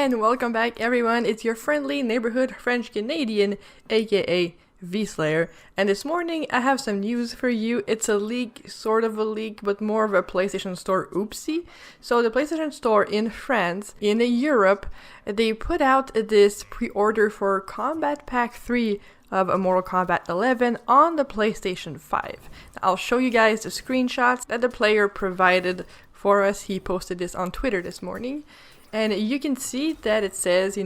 And welcome back everyone, it's your friendly neighborhood French Canadian, aka Vslayer, and this morning I have some news for you. It's a leak, sort of a leak, but more of a PlayStation Store oopsie. So the PlayStation Store in France, in Europe, they put out this pre-order for Combat Pack 3 of a Mortal Kombat 11 on the PlayStation 5. Now, I'll show you guys the screenshots that the player provided for us. He posted this on Twitter this morning. And you can see that it says,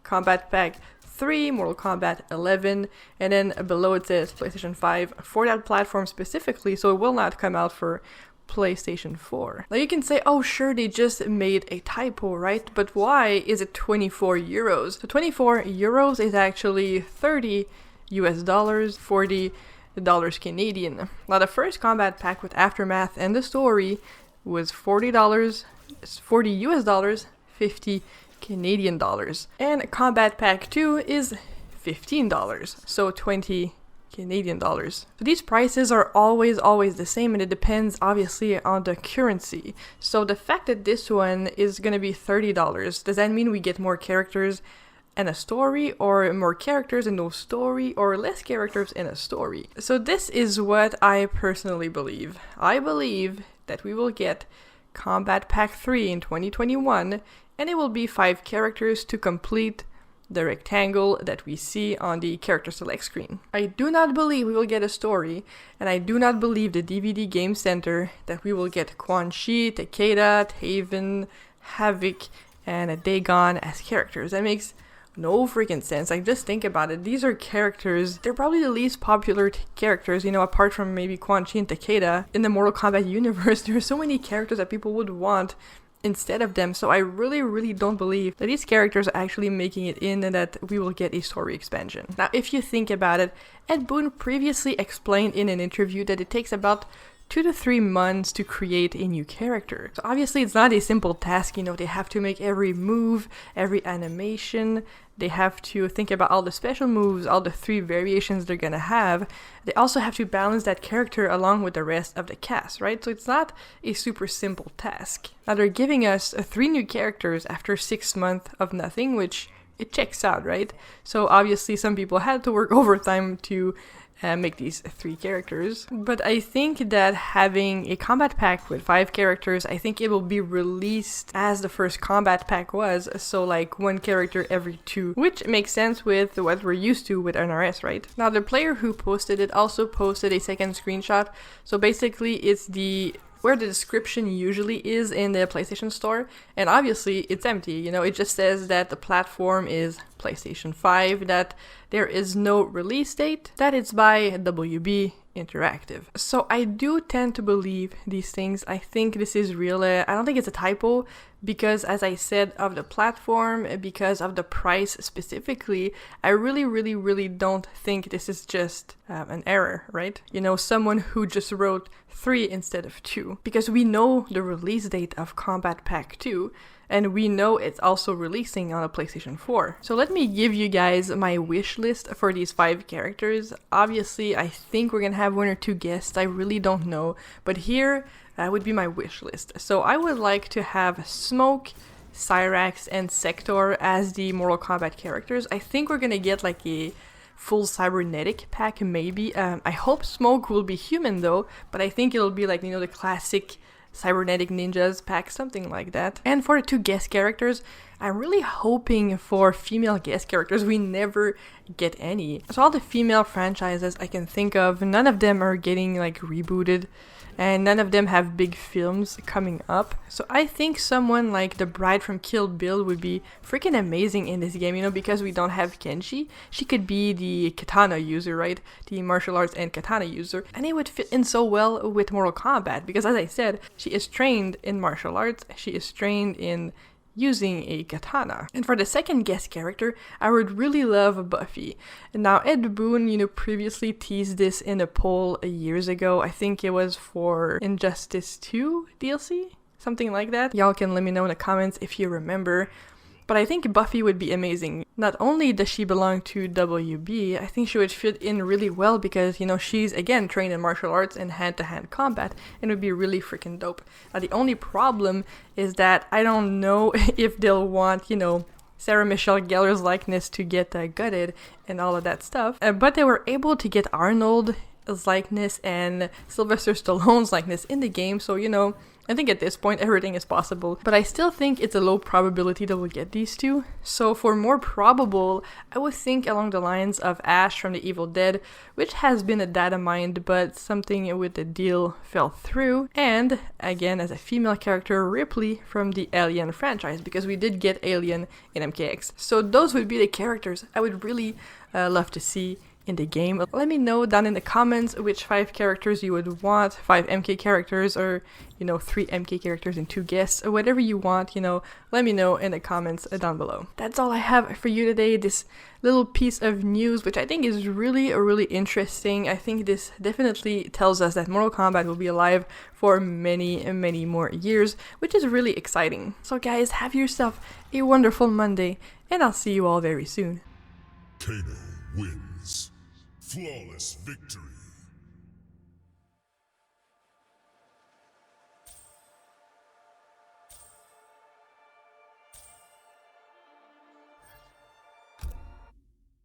Combat Pack 3, Mortal Kombat 11, and then below it says PlayStation 5 for that platform specifically, so it will not come out for PlayStation 4. Now you can say, oh sure, they just made a typo, right? But why is it 24 euros? So 24 euros is actually $30 US, $40 Canadian. Now the first combat pack with Aftermath and the story was $40 US, 50 Canadian dollars. And Combat Pack 2 is $15, so 20 Canadian dollars. So these prices are always the same, and it depends obviously on the currency. So the fact that this one is going to be $30, does that mean we get more characters and a story, or more characters and no story, or less characters and a story? So this is what I personally believe. I believe that we will get Combat Pack 3 in 2021, and it will be 5 characters to complete the rectangle that we see on the character select screen. I do not believe we will get a story, and I do not believe the DVD Game Center that we will get Quan Chi, Takeda, Taven, Havoc, and Dagon as characters. That makes no freaking sense. Like, just think about it. These are characters, they're probably the least popular characters, apart from maybe Quan Chi and Takeda. In the Mortal Kombat universe, there are so many characters that people would want instead of them, so I really don't believe that these characters are actually making it in and that we will get a story expansion. Now, if you think about it, Ed Boon previously explained in an interview that it takes about 2 to 3 months to create a new character. So obviously it's not a simple task, they have to make every move, every animation, they have to think about all the special moves, all the 3 variations they're gonna have. They also have to balance that character along with the rest of the cast, right? So it's not a super simple task. Now they're giving us 3 new characters after 6 months of nothing, which it checks out, right? So obviously some people had to work overtime to make these 3 characters. But I think that having a combat pack with 5 characters, I think it will be released as the first combat pack was, so like 1 character every 2, which makes sense with what we're used to with NRS, right? Now the player who posted it also posted a second screenshot, so basically it's where the description usually is in the PlayStation Store, and obviously it's empty, it just says that the platform is PlayStation 5, that there is no release date, that it's by WB Interactive. So I do tend to believe these things. I think this is real. I don't think it's a typo, because as I said, of the platform, because of the price specifically, I really don't think this is just an error, right? Someone who just wrote 3 instead of 2, because we know the release date of Combat Pack 2, and we know it's also releasing on a PlayStation 4. So let me give you guys my wish list for these 5 characters. Obviously, I think we're gonna have 1 or 2 guests, I really don't know, but here would be my wish list. So I would like to have Smoke, Cyrax, and Sector as the Mortal Kombat characters. I think we're gonna get like a full cybernetic pack, maybe. I hope Smoke will be human though, but I think it'll be like, the classic cybernetic ninjas pack, something like that. And for the 2 guest characters, I'm really hoping for female guest characters. We never get any. So all the female franchises I can think of, none of them are getting like rebooted, and none of them have big films coming up. So I think someone like the bride from Kill Bill would be freaking amazing in this game, because we don't have Kenshi. She could be the katana user, right? The martial arts and katana user. And it would fit in so well with Mortal Kombat, because as I said, she is trained in martial arts, she is trained in using a katana. And for the second guest character, I would really love Buffy. And now Ed Boon, previously teased this in a poll years ago. I think it was for Injustice 2 DLC, something like that. Y'all can let me know in the comments if you remember. But I think Buffy would be amazing. Not only does she belong to WB, I think she would fit in really well because, you know, she's, again, trained in martial arts and hand-to-hand combat, and it would be really freaking dope. Now, the only problem is that I don't know if they'll want, you know, Sarah Michelle Gellar's likeness to get gutted and all of that stuff. But they were able to get Arnold's likeness and Sylvester Stallone's likeness in the game, so, you know, I think at this point everything is possible, but I still think it's a low probability that we'll get these two. So for more probable, I would think along the lines of Ash from The Evil Dead, which has been a data mined, but something with the deal fell through. And again, as a female character, Ripley from the Alien franchise, because we did get Alien in MKX. So those would be the characters I would really love to see in the game. Let me know down in the comments which 5 characters you would want, 5 MK characters, or, you know, 3 MK characters and 2 guests, or whatever you want, you know, let me know in the comments down below. That's all I have for you today, this little piece of news, which I think is really interesting. I think this definitely tells us that Mortal Kombat will be alive for many more years, which is really exciting. So guys, have yourself a wonderful Monday, and I'll see you all very soon. Kano wins. Flawless victory.